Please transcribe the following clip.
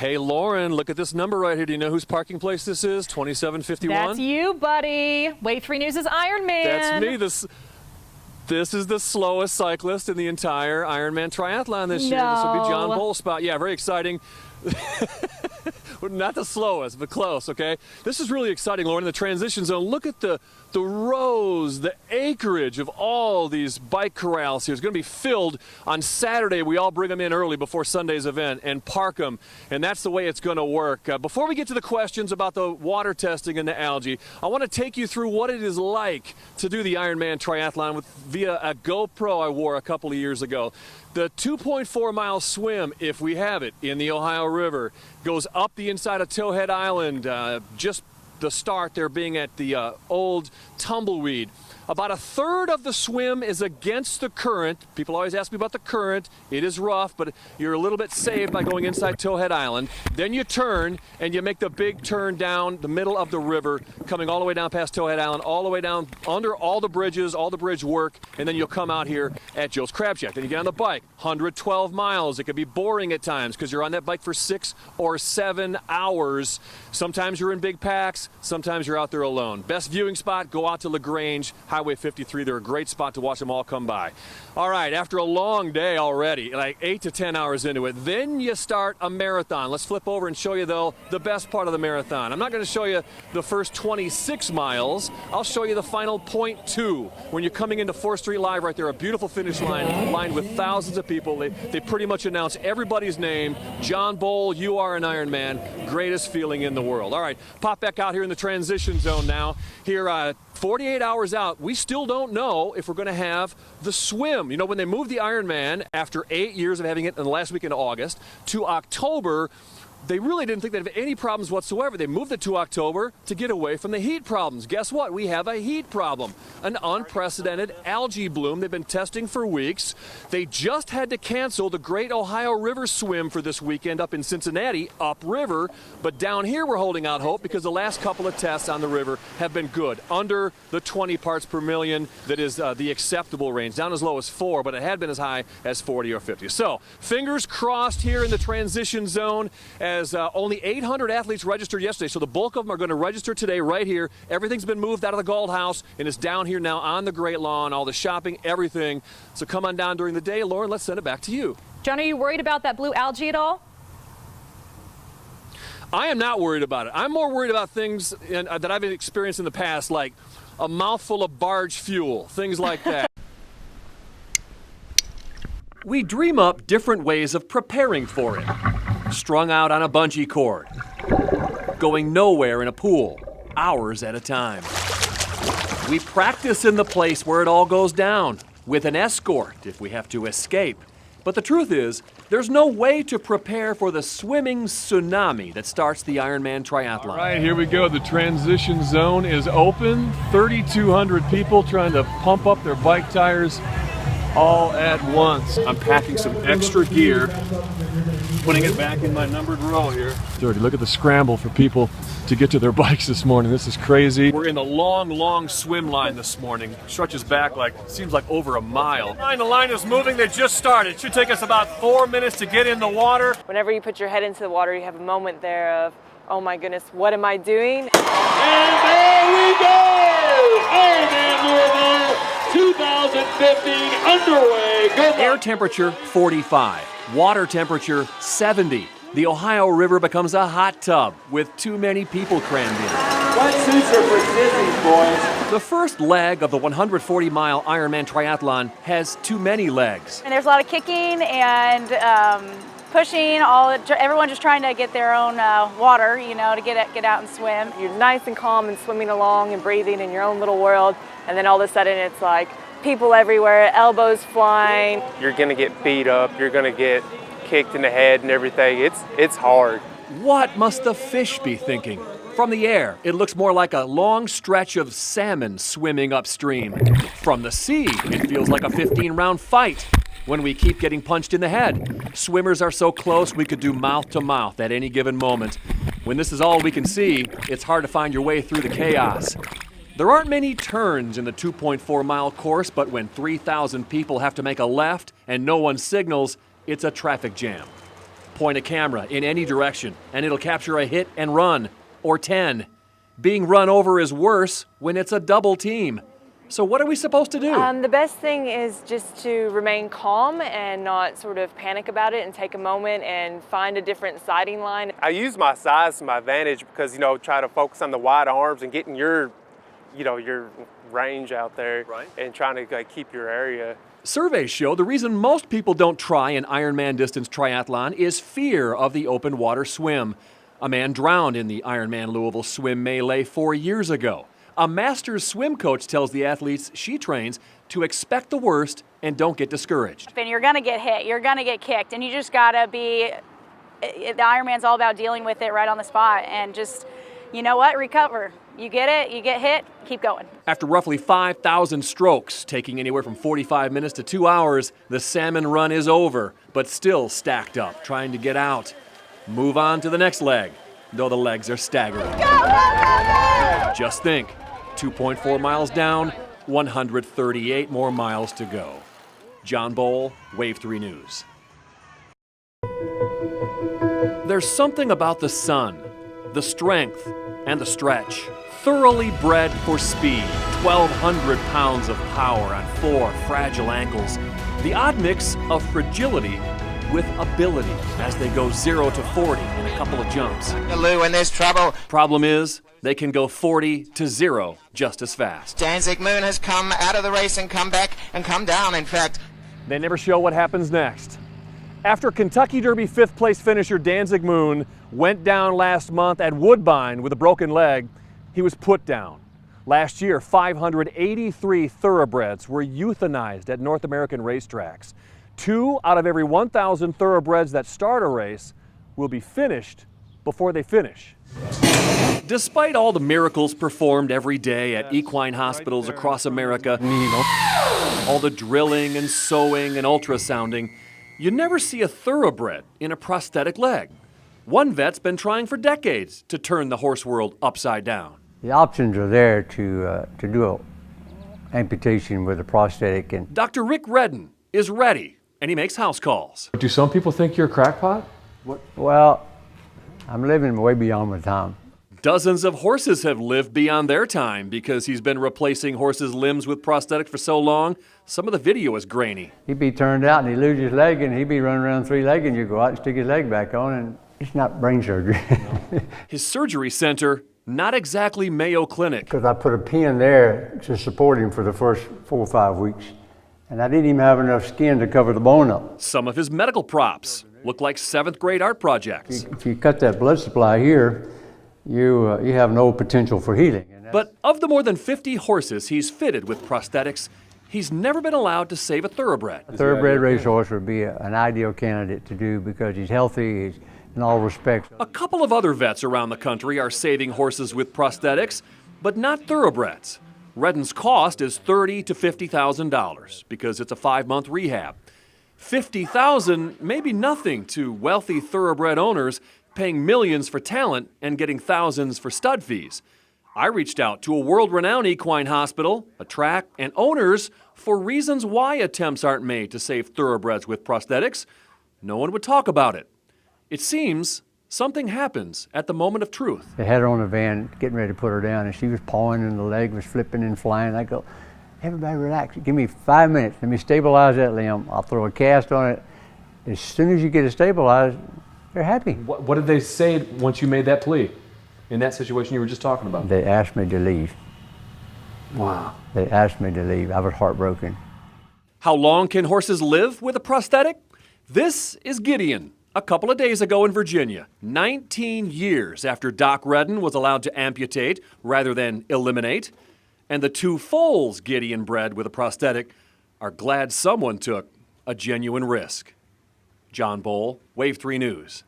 Hey, Lauren, look at this number right here. Do you know whose parking place this is? 2751? That's you, buddy. Wave 3 News' Ironman. That's me. This is the slowest cyclist in the entire Ironman triathlon this year. This will be John Boll's spot. Yeah, very exciting. Not the slowest, but close, okay? This is really exciting, Lauren, in the transition zone. Look at the rows, the acreage of all these bike corrals here. It's going to be filled on Saturday. We all bring them in early before Sunday's event and park them, and that's the way it's going to work. Before we get to the questions about the water testing and the algae, I want to take you through what it is like to do the Ironman triathlon via a GoPro I wore a couple of years ago. The 2.4-mile swim, if we have it, in the Ohio River, goes up the inside of Towhead Island, just the start there being at the old Tumbleweed. About a third of the swim is against the current. People always ask me about the current. It is rough, but you're a little bit saved by going inside Towhead Island. Then you turn, and you make the big turn down the middle of the river, coming all the way down past Towhead Island, all the way down under all the bridges, all the bridge work, and then you'll come out here at Joe's Crab Shack. Then you get on the bike, 112 miles. It can be boring at times because you're on that bike for 6 or 7 hours. Sometimes you're in big packs. Sometimes you're out there alone. Best viewing spot, go out to LaGrange, Highway 53. They're a great spot to watch them all come by. All right, after a long day already, like 8 to 10 hours into it, then you start a marathon. Let's flip over and show you, though, the best part of the marathon. I'm not going to show you the first 26 miles. I'll show you the final .2 when you're coming into 4th Street Live right there, a beautiful finish line lined with thousands of people. They pretty much announce everybody's name. John Boll, you are an Ironman. Greatest feeling in the world. All right, pop back out here in the transition zone now. Here, 48 hours out, we still don't know if we're going to have the swim. You know, when they moved the Ironman after 8 years of having it in the last week in August to October, they really didn't think they'd have any problems whatsoever. They moved it to October to get away from the heat problems. Guess what? We have a heat problem, an unprecedented algae bloom they've been testing for weeks. They just had to cancel the Great Ohio River swim for this weekend up in Cincinnati, upriver. But down here we're holding out hope because the last couple of tests on the river have been good, under the 20 parts per million that is the acceptable range, down as low as 4, but it had been as high as 40 or 50. So fingers crossed here in the transition zone, as only 800 athletes registered yesterday, so the bulk of them are going to register today right here. Everything's been moved out of the Gold House, and it's down here now on the Great Lawn, all the shopping, everything. So come on down during the day. Lauren, let's send it back to you. John, are you worried about that blue algae at all? I am not worried about it. I'm more worried about things that I've experienced in the past, like a mouthful of barge fuel, things like that. We dream up different ways of preparing for it. Strung out on a bungee cord, going nowhere in a pool, hours at a time. We practice in the place where it all goes down, with an escort if we have to escape. But the truth is, there's no way to prepare for the swimming tsunami that starts the Ironman triathlon. All right, here we go. The transition zone is open. 3,200 people trying to pump up their bike tires all at once. I'm packing some extra gear, putting it back in my numbered row here. Dirty, look at the scramble for people to get to their bikes this morning. This is crazy. We're in the long swim line this morning. Stretches back seems like over a mile. The line is moving. They just started. It should take us about 4 minutes to get in the water. Whenever you put your head into the water, you have a moment there of, oh my goodness, what am I doing? And there we go! Ironman Louisville 2015 underway. Good luck. Air temperature 45, water temperature 70. The Ohio River becomes a hot tub with too many people crammed in. Wetsuits are for sissies, boys. The first leg of the 140-mile Ironman triathlon has too many legs. And there's a lot of kicking and pushing, everyone just trying to get their own water, you know, to get out and swim. You're nice and calm and swimming along and breathing in your own little world, and then all of a sudden it's like people everywhere, elbows flying. You're gonna get beat up, you're gonna get kicked in the head and everything. It's hard. What must the fish be thinking? From the air, it looks more like a long stretch of salmon swimming upstream. From the sea, it feels like a 15-round fight when we keep getting punched in the head. Swimmers are so close we could do mouth to mouth at any given moment. When this is all we can see, it's hard to find your way through the chaos. There aren't many turns in the 2.4-mile course, but when 3,000 people have to make a left and no one signals, it's a traffic jam. point a camera in any direction, and it'll capture a hit and run, or 10. Being run over is worse when it's a double team. So what are we supposed to do? The best thing is just to remain calm and not sort of panic about it and take a moment and find a different sighting line. I use my size to my advantage because, try to focus on the wide arms and getting your range out there, Right. and trying to keep your area. Surveys show the reason most people don't try an Ironman distance triathlon is fear of the open water swim. A man drowned in the Ironman Louisville swim melee 4 years ago. A master's swim coach tells the athletes she trains to expect the worst and don't get discouraged. And you're gonna get hit, you're gonna get kicked, and you just gotta be, the Ironman's all about dealing with it right on the spot and just, recover. You get it, you get hit, keep going. After roughly 5,000 strokes, taking anywhere from 45 minutes to 2 hours, the salmon run is over, but still stacked up, trying to get out. Move on to the next leg, though the legs are staggering. Just think, 2.4 miles down, 138 more miles to go. John Bowl, Wave 3 News. There's something about the sun, the strength, and the stretch. Thoroughly bred for speed, 1,200 pounds of power on 4 fragile ankles. The odd mix of fragility with ability as they go 0 to 40 in a couple of jumps. Lou, when there's trouble, Problem is, they can go 40 to 0 just as fast. Danzig Moon has come out of the race and come back and come down, in fact. They never show what happens next. After Kentucky Derby 5th place finisher Danzig Moon went down last month at Woodbine with a broken leg, he was put down. Last year, 583 thoroughbreds were euthanized at North American racetracks. 2 out of every 1,000 thoroughbreds that start a race will be finished before they finish. Despite all the miracles performed every day at equine hospitals across America, all the drilling and sewing and ultrasounding, you never see a thoroughbred in a prosthetic leg. One vet's been trying for decades to turn the horse world upside down. The options are there to do an amputation with a prosthetic. And Dr. Rick Redden is ready, and he makes house calls. Do some people think you're a crackpot? well, I'm living way beyond my time. Dozens of horses have lived beyond their time because he's been replacing horses' limbs with prosthetics for so long. Some of the video is grainy. He'd be turned out and he'd lose his leg and he'd be running around 3-legged and you go out and stick his leg back on, and it's not brain surgery. His surgery center, not exactly Mayo Clinic. Because I put a pin there to support him for the first 4 or 5 weeks, and I didn't even have enough skin to cover the bone up. Some of his medical props look like 7th grade art projects. If you cut that blood supply here, you have no potential for healing. But of the more than 50 horses he's fitted with prosthetics, he's never been allowed to save a thoroughbred. A thoroughbred racehorse would be an ideal candidate to do because he's healthy, he's in all respects. A couple of other vets around the country are saving horses with prosthetics, but not thoroughbreds. Redden's cost is $30,000 to $50,000 because it's a 5-month rehab. $50,000 may be nothing to wealthy thoroughbred owners paying millions for talent and getting thousands for stud fees. I reached out to a world-renowned equine hospital, a track, and owners for reasons why attempts aren't made to save thoroughbreds with prosthetics. No one would talk about it. It seems something happens at the moment of truth. They had her on the van getting ready to put her down, and she was pawing and the leg was flipping and flying. I go, everybody relax, give me 5 minutes, let me stabilize that limb. I'll throw a cast on it. As soon as you get it stabilized, they're happy. What did they say once you made that plea? In that situation you were just talking about? They asked me to leave. Wow. They asked me to leave. I was heartbroken. How long can horses live with a prosthetic? This is Gideon. A couple of days ago in Virginia, 19 years after Doc Redden was allowed to amputate rather than eliminate. And the 2 foals Gideon bred with a prosthetic are glad someone took a genuine risk. John Bowl, Wave 3 News.